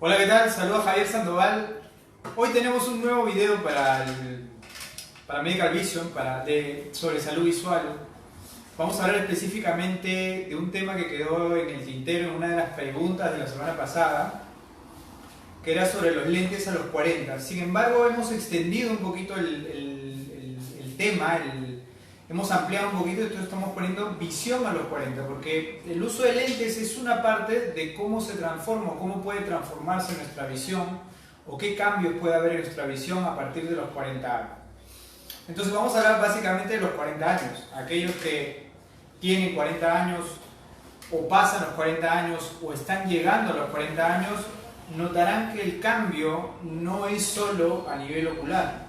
Hola, ¿qué tal? Saludos a Javier Sandoval. Hoy tenemos un nuevo video para Medical Vision, sobre salud visual. Vamos a hablar específicamente de un tema que quedó en el tintero en una de las preguntas de la semana pasada, que era sobre los lentes a los 40. Sin embargo, hemos extendido un poquito el tema, hemos ampliado un poquito y entonces estamos poniendo visión a los 40, porque el uso de lentes es una parte de cómo se transforma o cómo puede transformarse nuestra visión o qué cambios puede haber en nuestra visión a partir de los 40 años. Entonces vamos a hablar básicamente de los 40 años, aquellos que tienen 40 años o pasan los 40 años o están llegando a los 40 años, notarán que el cambio no es solo a nivel ocular.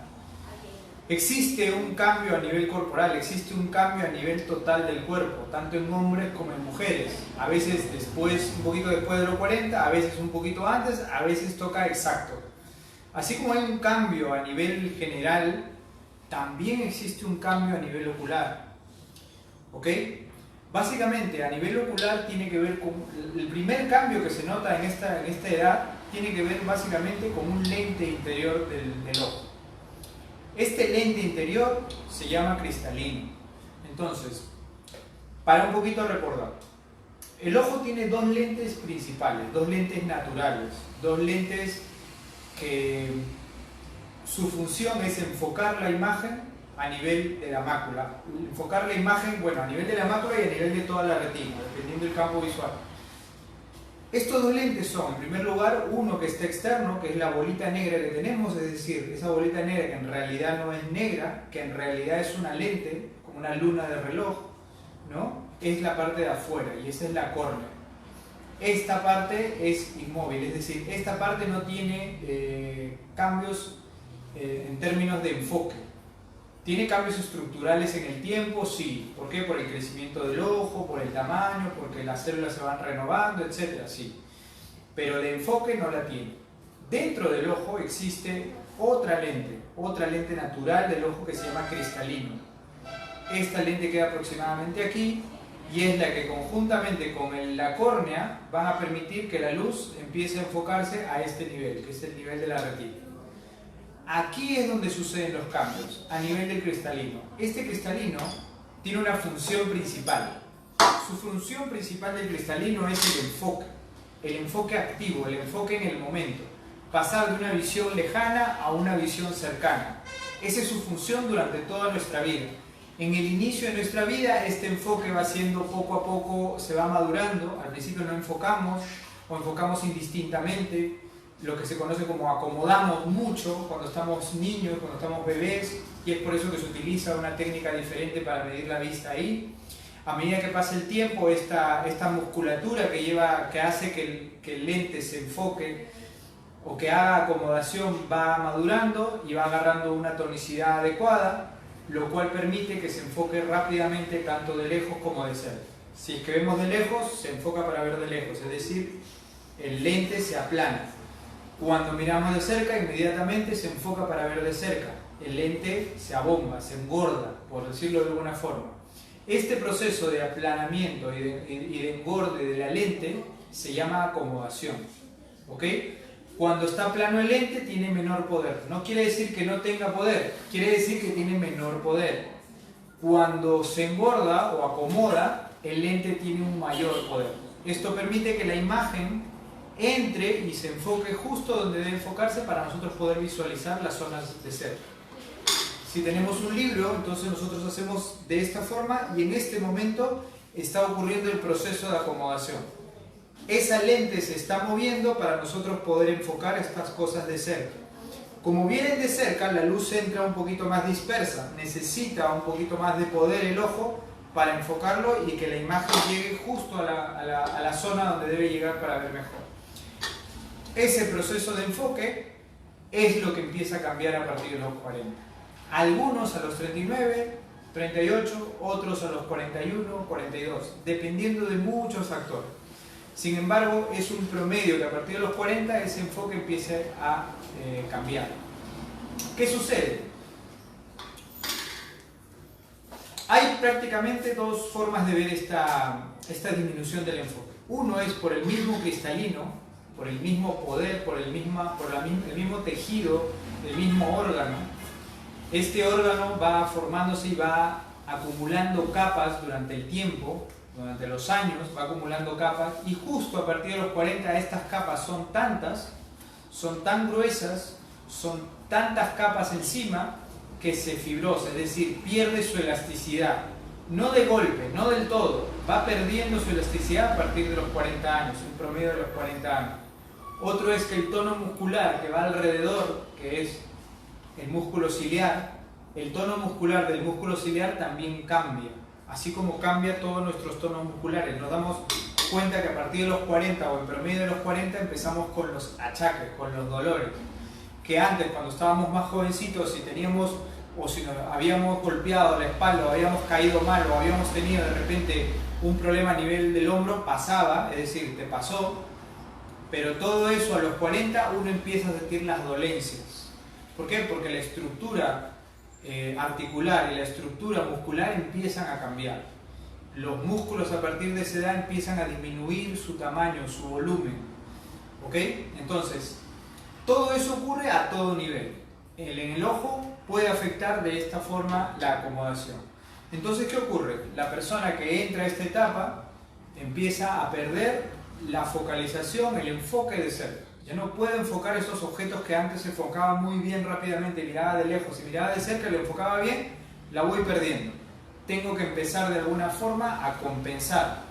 Existe un cambio a nivel corporal, existe un cambio a nivel total del cuerpo, tanto en hombres como en mujeres. A veces un poquito después de los 40, a veces un poquito antes, a veces toca exacto. Así como hay un cambio a nivel general, también existe un cambio a nivel ocular. ¿Ok? Básicamente, a nivel ocular tiene que ver con... El primer cambio que se nota en esta edad tiene que ver básicamente con un lente interior del ojo. Este lente interior se llama cristalino. Entonces, para un poquito recordar, el ojo tiene dos lentes principales, dos lentes naturales, dos lentes que su función es enfocar la imagen a nivel de la mácula. Enfocar la imagen, bueno, a nivel de la mácula y a nivel de toda la retina, dependiendo del campo visual. Estos dos lentes son, en primer lugar, uno que está externo, que es la bolita negra que tenemos, es decir, esa bolita negra que en realidad no es negra, que en realidad es una lente, como una luna de reloj, ¿no? Es la parte de afuera y esa es la córnea. Esta parte es inmóvil, es decir, esta parte no tiene cambios en términos de enfoque. ¿Tiene cambios estructurales en el tiempo? Sí. ¿Por qué? Por el crecimiento del ojo, por el tamaño, porque las células se van renovando, etc. Sí. Pero de enfoque no la tiene. Dentro del ojo existe otra lente natural del ojo que se llama cristalino. Esta lente queda aproximadamente aquí y es la que conjuntamente con la córnea van a permitir que la luz empiece a enfocarse a este nivel, que es el nivel de la retina. Aquí es donde suceden los cambios, a nivel del cristalino. Este cristalino tiene una función principal. Su función principal del cristalino es el enfoque activo, el enfoque en el momento. Pasar de una visión lejana a una visión cercana. Esa es su función durante toda nuestra vida. En el inicio de nuestra vida, este enfoque va siendo poco a poco, se va madurando. Al principio no enfocamos o enfocamos indistintamente, lo que se conoce como acomodamos mucho cuando estamos niños, cuando estamos bebés, y es por eso que se utiliza una técnica diferente para medir la vista ahí. A medida que pasa el tiempo, esta musculatura que hace que el lente se enfoque o que haga acomodación va madurando y va agarrando una tonicidad adecuada, lo cual permite que se enfoque rápidamente tanto de lejos como de cerca. Si es que vemos de lejos, se enfoca para ver de lejos, es decir, el lente se aplana. Cuando miramos de cerca, inmediatamente se enfoca para ver de cerca. El lente se abomba, se engorda, por decirlo de alguna forma. Este proceso de aplanamiento y de engorde de la lente se llama acomodación. ¿Ok? Cuando está plano el lente tiene menor poder. No quiere decir que no tenga poder, quiere decir que tiene menor poder. Cuando se engorda o acomoda, el lente tiene un mayor poder. Esto permite que la imagen entre y se enfoque justo donde debe enfocarse para nosotros poder visualizar las zonas de cerca. Si tenemos un libro, entonces nosotros hacemos de esta forma y en este momento está ocurriendo el proceso de acomodación. Esa lente se está moviendo para nosotros poder enfocar estas cosas de cerca. Como vienen de cerca, la luz entra un poquito más dispersa, necesita un poquito más de poder el ojo para enfocarlo y que la imagen llegue justo a la zona donde debe llegar para ver mejor. Ese proceso de enfoque es lo que empieza a cambiar a partir de los 40. Algunos a los 39, 38, otros a los 41, 42, dependiendo de muchos factores. Sin embargo, es un promedio que a partir de los 40 ese enfoque empiece a cambiar. ¿Qué sucede? Hay prácticamente dos formas de ver esta disminución del enfoque. Uno es por el mismo cristalino, por el mismo poder, por el mismo tejido, el mismo órgano. Este órgano va formándose y va acumulando capas durante el tiempo, durante los años, va acumulando capas, y justo a partir de los 40 estas capas son tantas, son tan gruesas, son tantas capas encima que se fibrosa, es decir, pierde su elasticidad. No de golpe, no del todo, va perdiendo su elasticidad a partir de los 40 años, un promedio de los 40 años. Otro es que el tono muscular que va alrededor, que es el músculo ciliar, el tono muscular del músculo ciliar también cambia, así como cambia todos nuestros tonos musculares. Nos damos cuenta que a partir de los 40 o en promedio de los 40 empezamos con los achaques, con los dolores, que antes cuando estábamos más jovencitos, si teníamos o si nos habíamos golpeado la espalda o habíamos caído mal o habíamos tenido de repente un problema a nivel del hombro, pasaba, es decir, te pasó, pero todo eso a los 40 uno empieza a sentir las dolencias. ¿Por qué? Porque la estructura articular y la estructura muscular empiezan a cambiar. Los músculos a partir de esa edad empiezan a disminuir su tamaño, su volumen. ¿Ok? Entonces, todo eso ocurre a todo nivel. En el ojo puede afectar de esta forma la acomodación. Entonces, ¿qué ocurre? La persona que entra a esta etapa empieza a perder la focalización, el enfoque de cerca. Ya no puede enfocar esos objetos que antes se enfocaba muy bien rápidamente, miraba de lejos y miraba de cerca, lo enfocaba bien, la voy perdiendo. Tengo que empezar de alguna forma a compensar.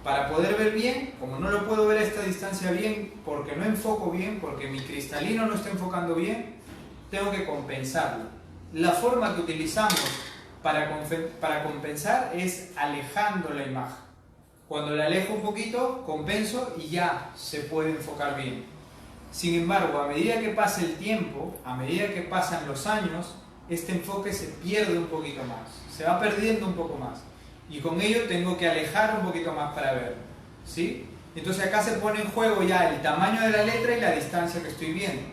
Para poder ver bien, como no lo puedo ver a esta distancia bien, porque no enfoco bien, porque mi cristalino no está enfocando bien, tengo que compensarlo. La forma que utilizamos para compensar es alejando la imagen. Cuando la alejo un poquito, compenso y ya se puede enfocar bien. Sin embargo, a medida que pasa el tiempo, a medida que pasan los años, este enfoque se pierde un poquito más, se va perdiendo un poco más. Y con ello tengo que alejar un poquito más para ver, ¿sí? Entonces acá se pone en juego ya el tamaño de la letra y la distancia que estoy viendo.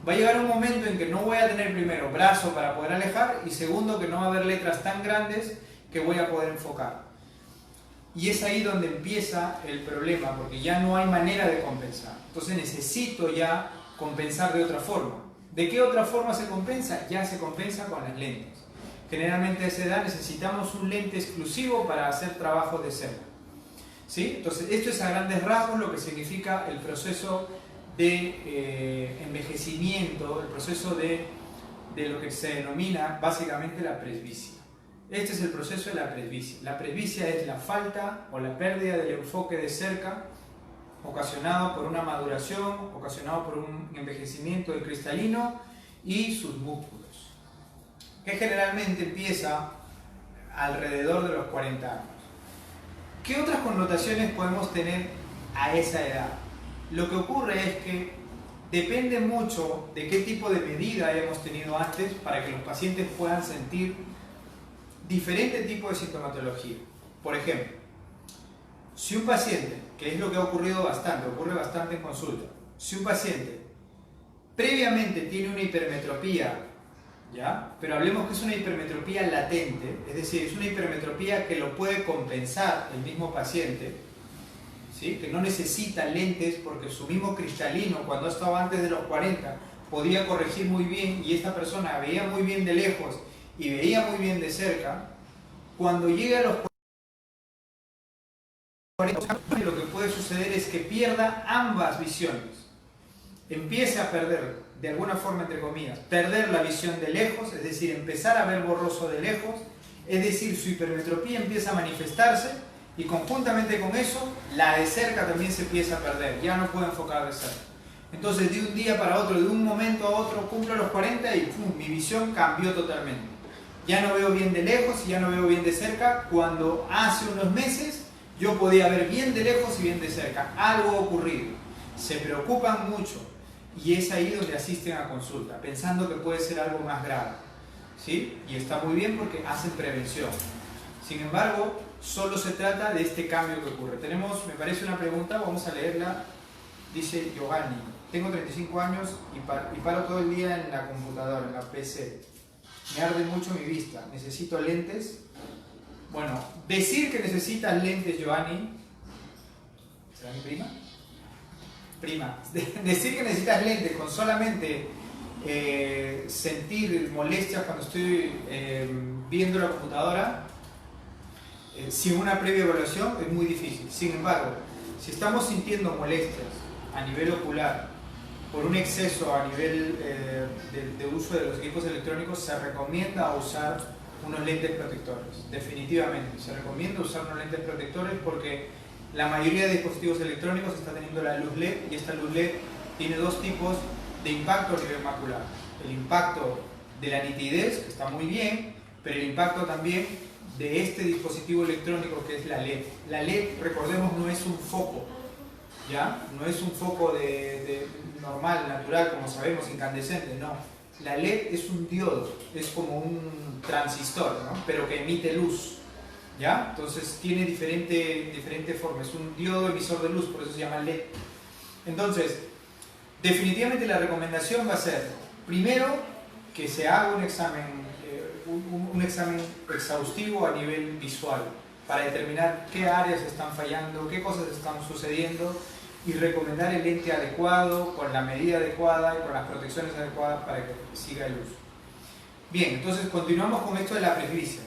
Va a llegar un momento en que no voy a tener primero brazo para poder alejar y segundo que no va a haber letras tan grandes que voy a poder enfocar. Y es ahí donde empieza el problema, porque ya no hay manera de compensar. Entonces necesito ya compensar de otra forma. ¿De qué otra forma se compensa? Ya se compensa con las lentes. Generalmente a esa edad necesitamos un lente exclusivo para hacer trabajos de cerca. ¿Sí? Entonces esto es a grandes rasgos lo que significa el proceso de envejecimiento, el proceso de lo que se denomina básicamente la presbicia. Este es el proceso de la presbicia. La presbicia es la falta o la pérdida del enfoque de cerca ocasionado por una maduración, ocasionado por un envejecimiento del cristalino y sus músculos, que generalmente empieza alrededor de los 40 años. ¿Qué otras connotaciones podemos tener a esa edad? Lo que ocurre es que depende mucho de qué tipo de medida hemos tenido antes para que los pacientes puedan sentir diferentes tipos de sintomatología. Por ejemplo, si un paciente, que es lo que ha ocurrido bastante, ocurre bastante en consulta, si un paciente previamente tiene una hipermetropía, ¿ya? Pero hablemos que es una hipermetropía latente, es decir, es una hipermetropía que lo puede compensar el mismo paciente, ¿sí? Que no necesita lentes porque su mismo cristalino, cuando estaba antes de los 40, podía corregir muy bien y esta persona veía muy bien de lejos y veía muy bien de cerca. Cuando llega a los 40, lo que puede suceder es que pierda ambas visiones. Empiece a perder, de alguna forma entre comillas, perder la visión de lejos, es decir, empezar a ver borroso de lejos, es decir, su hipermetropía empieza a manifestarse y conjuntamente con eso, la de cerca también se empieza a perder, ya no puede enfocar de cerca. Entonces, de un día para otro, de un momento a otro, cumplo los 40 y ¡pum!, mi visión cambió totalmente. Ya no veo bien de lejos y ya no veo bien de cerca, cuando hace unos meses yo podía ver bien de lejos y bien de cerca. Algo ha ocurrido. Se preocupan mucho y es ahí donde asisten a consulta, pensando que puede ser algo más grave. ¿Sí? Y está muy bien porque hacen prevención. Sin embargo, solo se trata de este cambio que ocurre. Tenemos, me parece, una pregunta, vamos a leerla. Dice Giovanni: tengo 35 años y paro todo el día en la computadora, en la PC. Me arde mucho mi vista, necesito lentes. Bueno, decir que necesitas lentes, Giovanni, ¿será mi prima? prima. Decir que necesitas lentes con solamente sentir molestias cuando estoy viendo la computadora, sin una previa evaluación, es muy difícil. Sin embargo, si estamos sintiendo molestias a nivel ocular por un exceso a nivel de uso de los equipos electrónicos, se recomienda usar unos lentes protectores. Definitivamente, se recomienda usar unos lentes protectores porque la mayoría de dispositivos electrónicos está teniendo la luz LED, y esta luz LED tiene dos tipos de impacto a nivel macular. El impacto de la nitidez, que está muy bien, pero el impacto también de este dispositivo electrónico que es la LED. La LED, recordemos, no es un foco, ¿ya? No es un foco normal, natural, como sabemos, incandescente, no. La LED es un diodo, es como un transistor, ¿no? Pero que emite luz, ¿ya? Entonces tiene diferente forma, es un diodo emisor de luz, por eso se llama LED. Entonces, definitivamente la recomendación va a ser, primero, que se haga un examen exhaustivo a nivel visual para determinar qué áreas están fallando, qué cosas están sucediendo, y recomendar el lente adecuado, con la medida adecuada y con las protecciones adecuadas para que siga el uso. Bien, entonces continuamos con esto de la presbicia.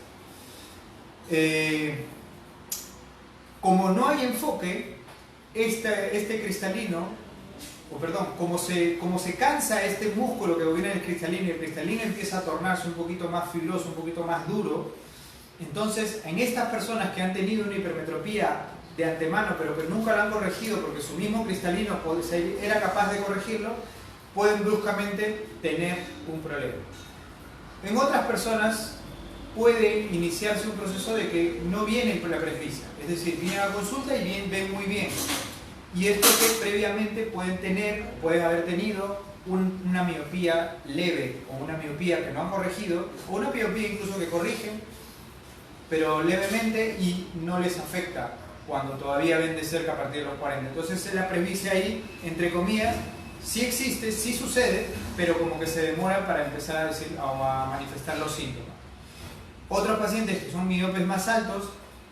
Como no hay enfoque, este cristalino, como se cansa este músculo que viene del cristalino, y el cristalino empieza a tornarse un poquito más fibroso, un poquito más duro, entonces en estas personas que han tenido una hipermetropía de antemano, pero que nunca lo han corregido porque su mismo cristalino era capaz de corregirlo, pueden bruscamente tener un problema. En otras personas puede iniciarse un proceso de que no vienen por la presbicia, es decir, vienen a la consulta y ven muy bien. Y es porque previamente pueden haber tenido una miopía leve, o una miopía que no han corregido, o una miopía incluso que corrigen, pero levemente, y no les afecta cuando todavía ven de cerca a partir de los 40. Entonces la presbicia ahí, entre comillas, sí existe, sí sucede, pero como que se demora para empezar a manifestar los síntomas. Otros pacientes que son miopes más altos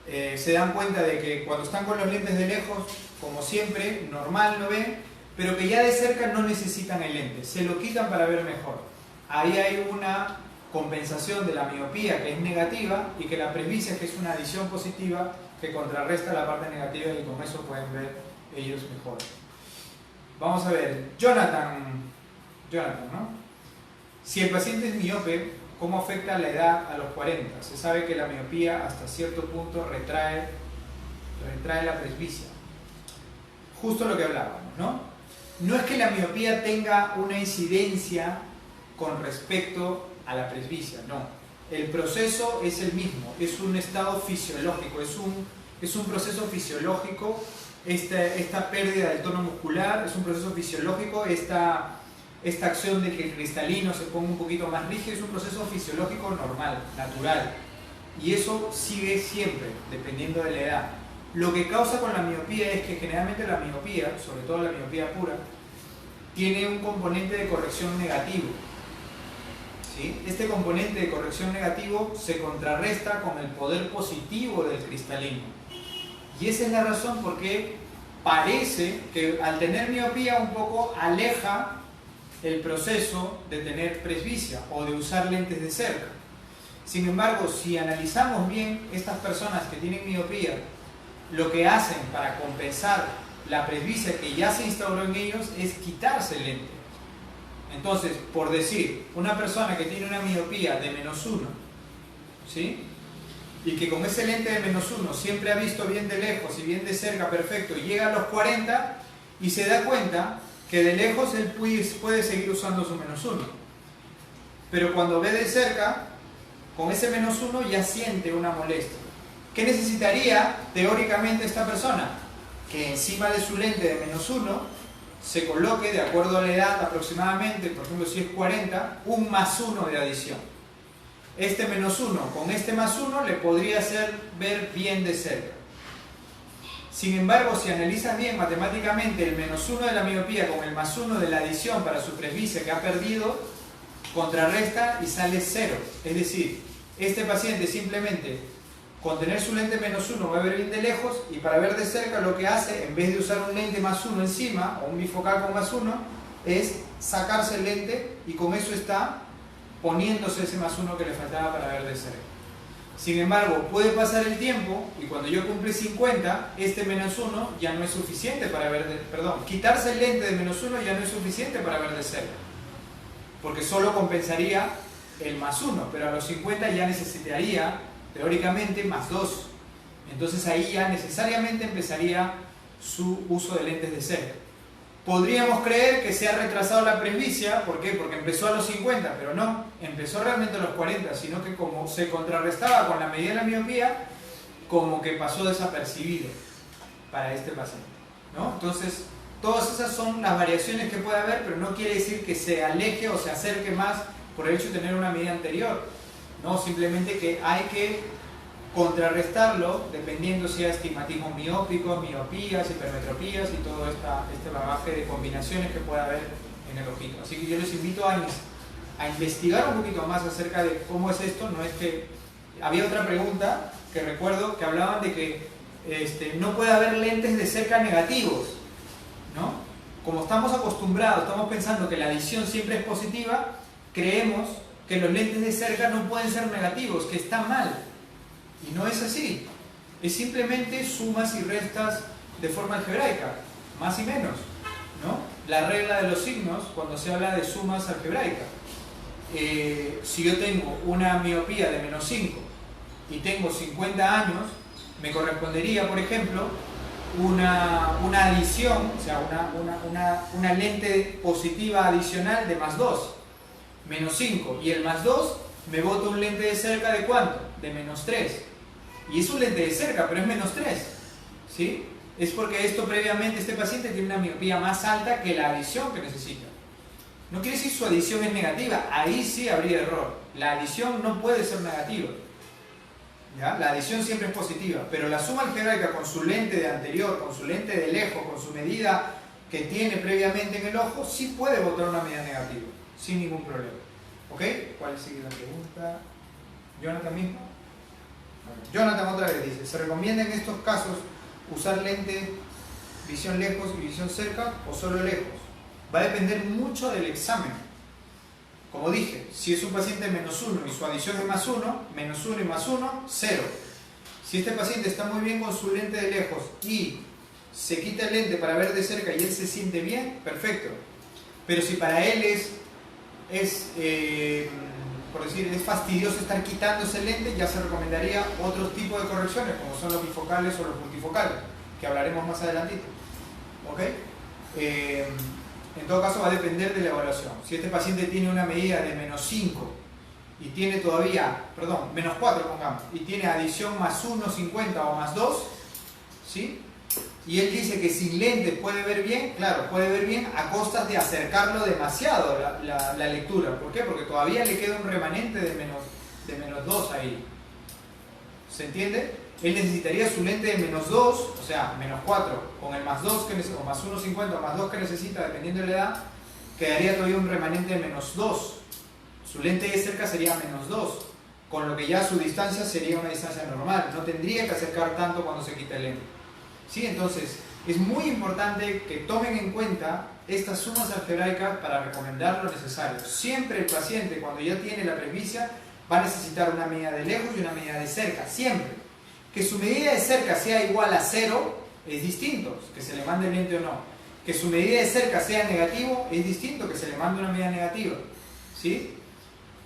se dan cuenta de que cuando están con los lentes de lejos, como siempre, normal lo ven, pero que ya de cerca no necesitan el lente, se lo quitan para ver mejor. Ahí hay una compensación de la miopía que es negativa, y que la presbicia, que es una adición positiva, que contrarresta la parte negativa, y con eso pueden ver ellos mejor. Vamos a ver, Jonathan, ¿no? Si el paciente es miope, ¿cómo afecta la edad a los 40? Se sabe que la miopía hasta cierto punto retrae la presbicia. Justo lo que hablábamos, ¿no? No es que la miopía tenga una incidencia con respecto a la presbicia, no. El proceso es el mismo, es un estado fisiológico, es un proceso fisiológico, esta pérdida del tono muscular, es un proceso fisiológico, esta acción de que el cristalino se ponga un poquito más rígido, es un proceso fisiológico normal, natural, y eso sigue siempre, dependiendo de la edad. Lo que causa con la miopía es que generalmente la miopía, sobre todo la miopía pura, tiene un componente de corrección negativo. ¿Sí? Este componente de corrección negativo se contrarresta con el poder positivo del cristalino. Y esa es la razón por qué parece que al tener miopía un poco aleja el proceso de tener presbicia o de usar lentes de cerca. Sin embargo, si analizamos bien estas personas que tienen miopía, lo que hacen para compensar la presbicia que ya se instauró en ellos es quitarse el lente. Entonces, por decir, una persona que tiene una miopía de -1, ¿sí? Y que con ese lente de -1 siempre ha visto bien de lejos y bien de cerca perfecto, y llega a los 40 y se da cuenta que de lejos él puede seguir usando su -1, pero cuando ve de cerca, con ese -1 ya siente una molestia. ¿Qué necesitaría teóricamente esta persona? Que encima de su lente de -1 se coloque, de acuerdo a la edad aproximadamente, por ejemplo si es 40, un +1 de adición. Este -1 con este +1 le podría hacer ver bien de cerca. Sin embargo, si analizas bien matemáticamente el -1 de la miopía con el +1 de la adición para su presbicia que ha perdido, contrarresta y sale 0. Es decir, este paciente simplemente con tener su lente -1 va a ver bien de lejos, y para ver de cerca lo que hace, en vez de usar un lente +1 encima, o un bifocal con +1, es sacarse el lente, y con eso está poniéndose ese +1 que le faltaba para ver de cerca. Sin embargo, puede pasar el tiempo y cuando yo cumple 50, este -1 ya no es suficiente para ver de... Perdón, quitarse el lente de -1 ya no es suficiente para ver de cerca, porque solo compensaría el +1, pero a los 50 ya necesitaría, teóricamente, +2. Entonces ahí ya necesariamente empezaría su uso de lentes de cerca. Podríamos creer que se ha retrasado la presbicia, ¿por qué? Porque empezó a los 50, pero no, empezó realmente a los 40, sino que como se contrarrestaba con la medida de la miopía, como que pasó desapercibido para este paciente, ¿no? Entonces, todas esas son las variaciones que puede haber, pero no quiere decir que se aleje o se acerque más por el hecho de tener una medida anterior, ¿no? Simplemente que hay que contrarrestarlo dependiendo si hay astigmatismo miópico, miopías, hipermetropías y todo este bagaje de combinaciones que puede haber en el ojito. Así que yo les invito a investigar un poquito más acerca de cómo es esto. No es que... Había otra pregunta que recuerdo que hablaban de que no puede haber lentes de cerca negativos, ¿no? Como estamos acostumbrados, estamos pensando que la adición siempre es positiva, creemos que los lentes de cerca no pueden ser negativos, que está mal. Y no es así, es simplemente sumas y restas de forma algebraica, más y menos, ¿no? La regla de los signos cuando se habla de sumas algebraicas. Si yo tengo una miopía de -5 y tengo 50 años, me correspondería, por ejemplo, una adición, o sea, una lente positiva adicional de +2, -5, y el +2 me bota un lente de cerca de ¿cuánto? De -3. Y es un lente de cerca, pero es -3, ¿sí? Es porque previamente este paciente tiene una miopía más alta que la adición que necesita. No quiere decir su adición es negativa, ahí sí habría error. La adición no puede ser negativa, ¿ya? La adición siempre es positiva, pero la suma algebraica con su lente de anterior, con su lente de lejos, con su medida que tiene previamente en el ojo, sí puede botar una medida negativa, sin ningún problema. ¿Ok? ¿Cuál sigue la pregunta? ¿Jonathan mismo? Jonathan otra vez dice, ¿se recomienda en estos casos usar lente visión lejos y visión cerca o solo lejos? Va a depender mucho del examen. Como dije, si es un paciente -1 y su adición es +1, -1 y +1, 0. Si este paciente está muy bien con su lente de lejos y se quita el lente para ver de cerca y él se siente bien, perfecto. Pero si para él por decir, es fastidioso estar quitándose el lente, ya se recomendaría otros tipos de correcciones, como son los bifocales o los multifocales, que hablaremos más adelantito. ¿Ok? En todo caso va a depender de la evaluación. Si este paciente tiene una medida de -5 y tiene todavía, perdón, -4 pongamos, y tiene adición +1, 50 o +2, ¿sí? Y él dice que sin lentes puede ver bien, claro, puede ver bien a costas de acercarlo demasiado la lectura. ¿Por qué? Porque todavía le queda un remanente de -2 ahí. ¿Se entiende? Él necesitaría su lente de -2, o sea, -4, con el +2 o +1,50 o +2 que necesita, dependiendo de la edad, quedaría todavía un remanente de -2. Su lente de cerca sería -2, con lo que ya su distancia sería una distancia normal. No tendría que acercar tanto cuando se quita el lente. ¿Sí? Entonces, es muy importante que tomen en cuenta estas sumas algebraicas para recomendar lo necesario. Siempre el paciente, cuando ya tiene la presbicia, va a necesitar una medida de lejos y una medida de cerca, siempre. Que su medida de cerca sea igual a 0 es distinto, que se le mande el lente o no. Que su medida de cerca sea negativo es distinto, que se le mande una medida negativa, ¿sí?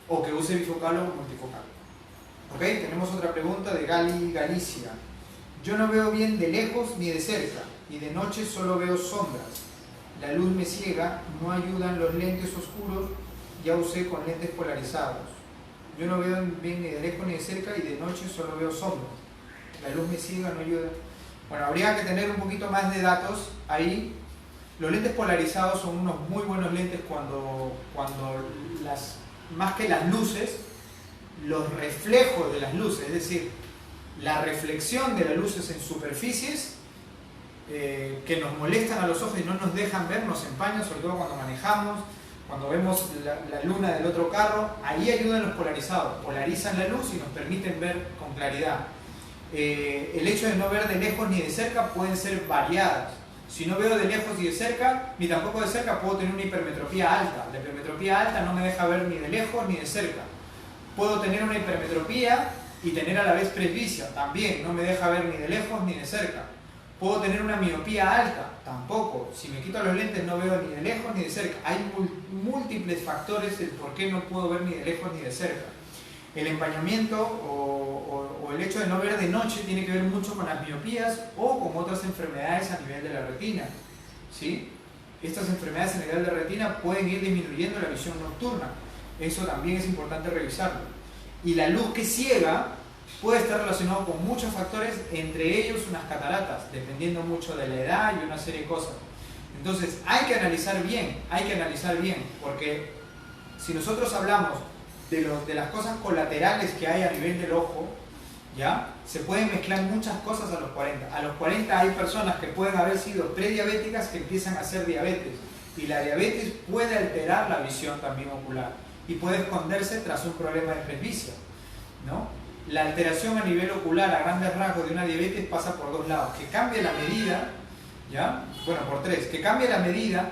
O que use bifocal o multifocal. ¿Ok? Tenemos otra pregunta de Galicia. Yo no veo bien de lejos ni de cerca, y de noche solo veo sombras. La luz me ciega, no ayudan los lentes oscuros, ya usé con lentes polarizados. Yo no veo bien ni de lejos ni de cerca, y de noche solo veo sombras. La luz me ciega, no ayuda. Bueno, habría que tener un poquito más de datos ahí. Los lentes polarizados son unos muy buenos lentes cuando más que las luces, los reflejos de las luces, es decir, la reflexión de las luces en superficies que nos molestan a los ojos y no nos dejan ver, nos empañan, sobre todo cuando manejamos, cuando vemos la luna del otro carro. Ahí ayudan los polarizados, polarizan la luz y nos permiten ver con claridad. El hecho de no ver de lejos ni de cerca pueden ser variadas. Si no veo de lejos y de cerca, ni tampoco de cerca, puedo tener una hipermetropía alta. La hipermetropía alta no me deja ver ni de lejos ni de cerca. Puedo tener una hipermetropía y tener a la vez presbicia, también no me deja ver ni de lejos ni de cerca. Puedo tener una miopía alta, tampoco. Si me quito los lentes no veo ni de lejos ni de cerca. Hay múltiples factores del por qué no puedo ver ni de lejos ni de cerca. El empañamiento o el hecho de no ver de noche tiene que ver mucho con las miopías o con otras enfermedades a nivel de la retina, ¿sí? Estas enfermedades a nivel de retina pueden ir disminuyendo la visión nocturna. Eso también es importante revisarlo. Y la luz que ciega puede estar relacionado con muchos factores, entre ellos unas cataratas, dependiendo mucho de la edad y una serie de cosas. Entonces hay que analizar bien, porque si nosotros hablamos de las cosas colaterales que hay a nivel del ojo, ¿ya? Se pueden mezclar muchas cosas a los 40. A los 40 hay personas que pueden haber sido prediabéticas que empiezan a hacer diabetes. Y la diabetes puede alterar la visión también ocular y puede esconderse tras un problema de presbicia, ¿no? La alteración a nivel ocular a grandes rasgos de una diabetes pasa por dos lados. Que cambie la medida, ¿ya? Bueno, por tres. Que cambie la medida,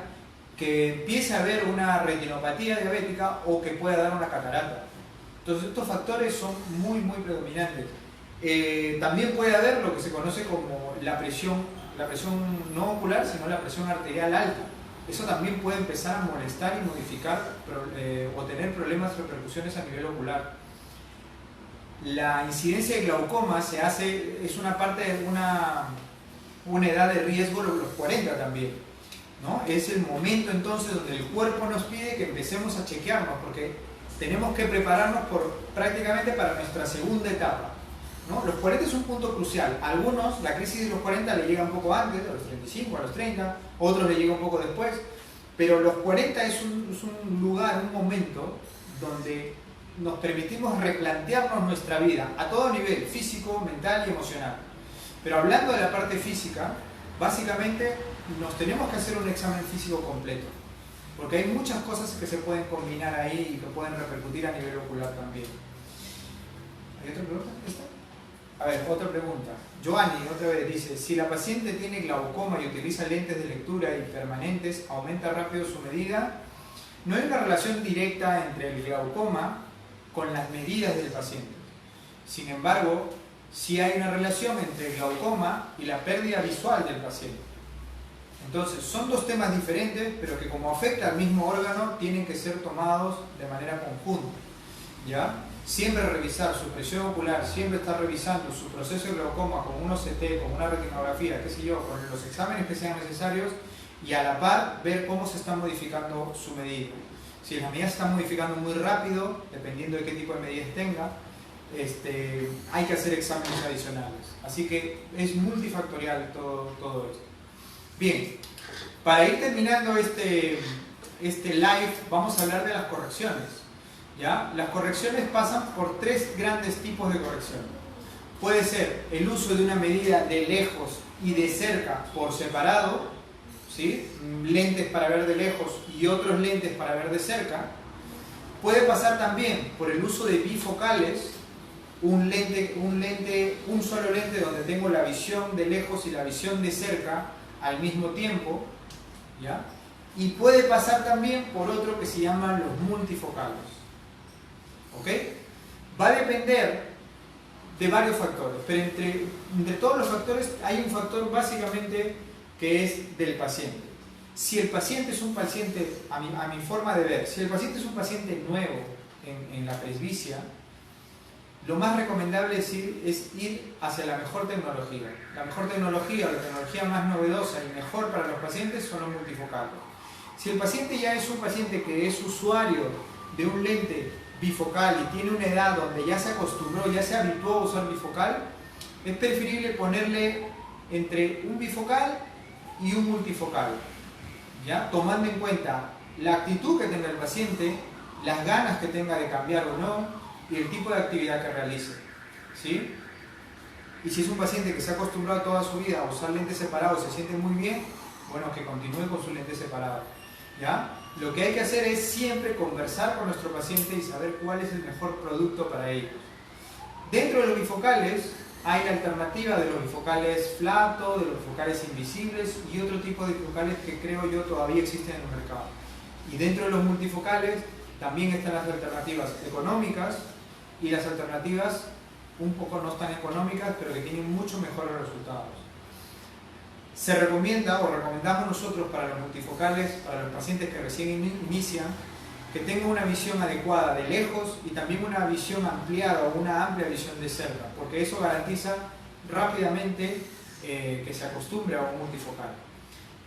que empiece a haber una retinopatía diabética o que pueda dar una catarata. Entonces estos factores son muy predominantes. También puede haber lo que se conoce como la presión no ocular, sino la presión arterial alta. Eso también puede empezar a molestar y modificar o tener problemas, repercusiones a nivel ocular. La incidencia de glaucoma es una parte de una edad de riesgo, los 40 también, ¿no? Es el momento entonces donde el cuerpo nos pide que empecemos a chequearnos, porque tenemos que prepararnos prácticamente para nuestra segunda etapa, ¿no? Los 40 es un punto crucial. A algunos la crisis de los 40 le llega un poco antes, a los 35, a los 30, otros le llega un poco después, pero los 40 es un lugar, un momento donde nos permitimos replantearnos nuestra vida a todo nivel, físico, mental y emocional. Pero hablando de la parte física, básicamente nos tenemos que hacer un examen físico completo, porque hay muchas cosas que se pueden combinar ahí y que pueden repercutir a nivel ocular también. ¿Hay otra pregunta? ¿Esta? A ver, otra pregunta. Joanny otra vez dice, si la paciente tiene glaucoma y utiliza lentes de lectura y permanentes, ¿aumenta rápido su medida? No hay una relación directa entre el glaucoma con las medidas del paciente. Sin embargo, sí hay una relación entre el glaucoma y la pérdida visual del paciente. Entonces, son dos temas diferentes, pero que como afecta al mismo órgano, tienen que ser tomados de manera conjunta, ¿ya? Siempre revisar su presión ocular, siempre estar revisando su proceso de glaucoma con un OCT, con una retinografía, qué sé yo, con los exámenes que sean necesarios, y a la par ver cómo se está modificando su medida. Si las medidas se están modificando muy rápido, dependiendo de qué tipo de medidas tenga, hay que hacer exámenes adicionales. Así que es multifactorial todo esto. Bien, para ir terminando este live, vamos a hablar de las correcciones, ¿ya? Las correcciones pasan por tres grandes tipos de corrección. Puede ser el uso de una medida de lejos y de cerca por separado, ¿sí? Lentes para ver de lejos y otros lentes para ver de cerca. Puede pasar también por el uso de bifocales, un solo lente donde tengo la visión de lejos y la visión de cerca al mismo tiempo, ¿ya? Y puede pasar también por otro que se llaman los multifocales, ¿ok? Va a depender de varios factores, pero entre todos los factores hay un factor básicamente que es del paciente. Si el paciente es un paciente, a mi forma de ver, si el paciente es un paciente nuevo en la presbicia, lo más recomendable es ir hacia la mejor tecnología. La mejor tecnología, la tecnología más novedosa y mejor para los pacientes son los multifocales. Si el paciente ya es un paciente que es usuario de un lente bifocal y tiene una edad donde ya se acostumbró, ya se habituó a usar bifocal, es preferible ponerle entre un bifocal y un multifocal, ¿ya? Tomando en cuenta la actitud que tenga el paciente, las ganas que tenga de cambiar o no, y el tipo de actividad que realice, ¿sí? Y si es un paciente que se ha acostumbrado toda su vida a usar lentes separados y se siente muy bien, bueno, que continúe con su lente separado, ¿ya? Lo que hay que hacer es siempre conversar con nuestro paciente y saber cuál es el mejor producto para ellos. Dentro de los bifocales hay la alternativa de los bifocales flatos, de los bifocales invisibles y otro tipo de bifocales que creo yo todavía existen en el mercado. Y dentro de los multifocales también están las alternativas económicas y las alternativas un poco no tan económicas, pero que tienen mucho mejores resultados. Se recomienda o recomendamos nosotros para los multifocales, para los pacientes que recién inician, que tengan una visión adecuada de lejos y también una visión ampliada o una amplia visión de cerca, porque eso garantiza rápidamente que se acostumbre a un multifocal.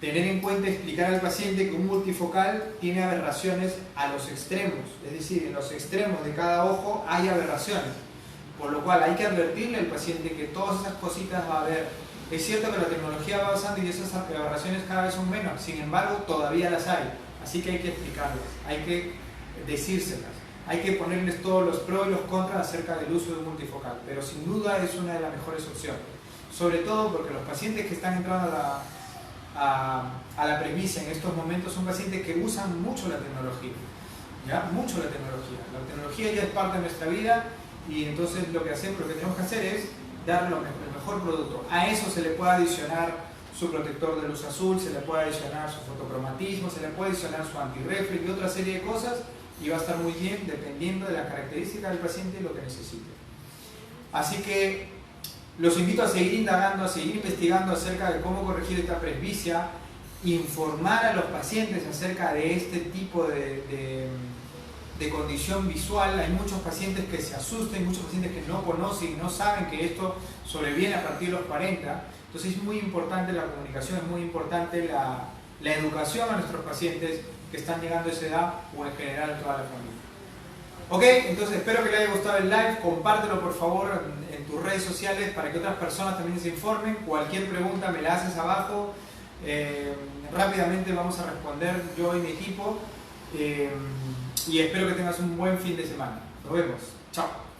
Tener en cuenta, explicar al paciente que un multifocal tiene aberraciones a los extremos, es decir, en los extremos de cada ojo hay aberraciones, por lo cual hay que advertirle al paciente que todas esas cositas va a haber. Es cierto que la tecnología va avanzando y esas aberraciones cada vez son menos, sin embargo todavía las hay, así que hay que explicarlas, hay que decírselas, hay que ponerles todos los pros y los contras acerca del uso de un multifocal, pero sin duda es una de las mejores opciones, sobre todo porque los pacientes que están entrando a la presbicia en estos momentos son pacientes que usan mucho la tecnología, ¿ya? Mucho la tecnología ya es parte de nuestra vida y entonces lo que tenemos que hacer es dar el mejor producto. A eso se le puede adicionar su protector de luz azul, se le puede adicionar su fotocromatismo, se le puede adicionar su antirreflex y otra serie de cosas y va a estar muy bien dependiendo de las características del paciente y lo que necesite. Así que los invito a seguir indagando, a seguir investigando acerca de cómo corregir esta presbicia, informar a los pacientes acerca de este tipo de condición visual. Hay muchos pacientes que se asustan, muchos pacientes que no conocen y no saben que esto sobreviene a partir de los 40. Entonces es muy importante la comunicación, es muy importante la educación a nuestros pacientes que están llegando a esa edad o en general a toda la familia. Ok, entonces espero que les haya gustado el live, compártelo por favor en tus redes sociales para que otras personas también se informen. Cualquier pregunta me la haces abajo, rápidamente vamos a responder yo y mi equipo y espero que tengas un buen fin de semana. Nos vemos, chao.